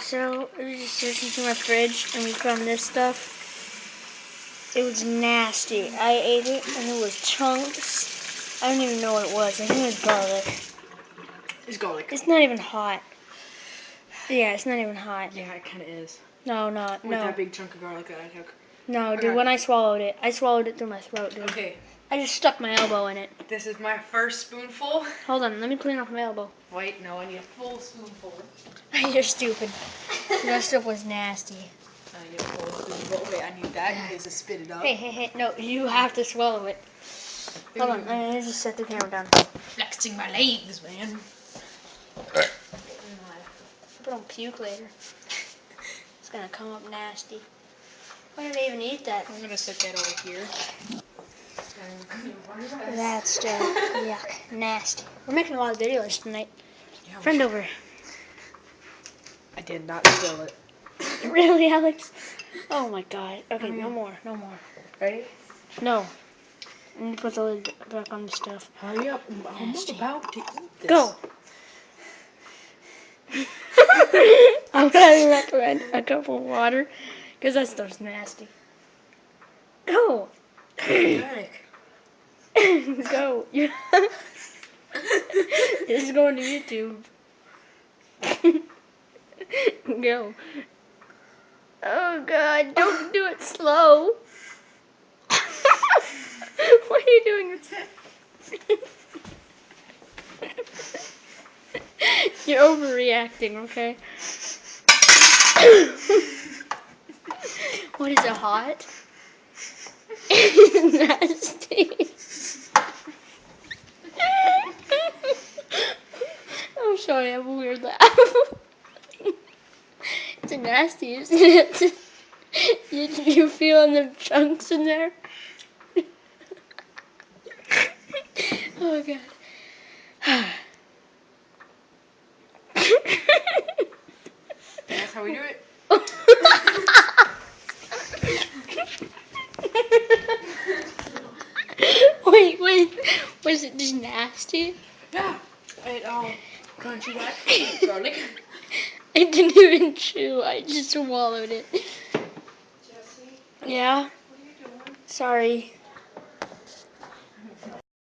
So we were just searching through my fridge and we found this stuff. It was nasty. I ate it and it was chunks. I don't even know what it was. I think it was garlic. It's garlic. It's not even hot. Yeah, it's not even hot. Yeah, it kind of is. No. With that big chunk of garlic that I took. No, dude, when I swallowed it through my throat, dude. Okay. I just stuck my elbow in it. This is my first spoonful. Hold on, let me clean off my elbow. Wait, no, I need a full spoonful. You're stupid. That stuff was nasty. I need a full spoonful. Okay, I need that in case I spit it up. Hey, no, you have to swallow it. Hold on, I need to set the camera down. Flexing my legs, man. I don't puke later. It's gonna come up nasty. Why did I even eat that? I'm gonna set that over here. That's still yuck, nasty. We're making a lot of videos tonight. Yeah, Friend over. I did not spill it. Really, Alex? Oh my god. Okay, no more. Ready? No. I need to put the lid back on the stuff. Hurry up. I'm about to eat this. Go! I would recommend a cup of water because that stuff's nasty. Go! Organic. Go. This is going to YouTube. Go. Oh god, don't do it slow. What are you doing? You're overreacting, okay? What is it, hot? It's nasty. I'm sorry, I have a weird laugh. It's nasty, isn't it? You feeling the chunks in there? Oh god. That's how we do it. Wait. Was it just nasty? Yeah. Crunchy that garlic. I didn't even chew. I just swallowed it. Jesse? Yeah? What are you doing? Sorry.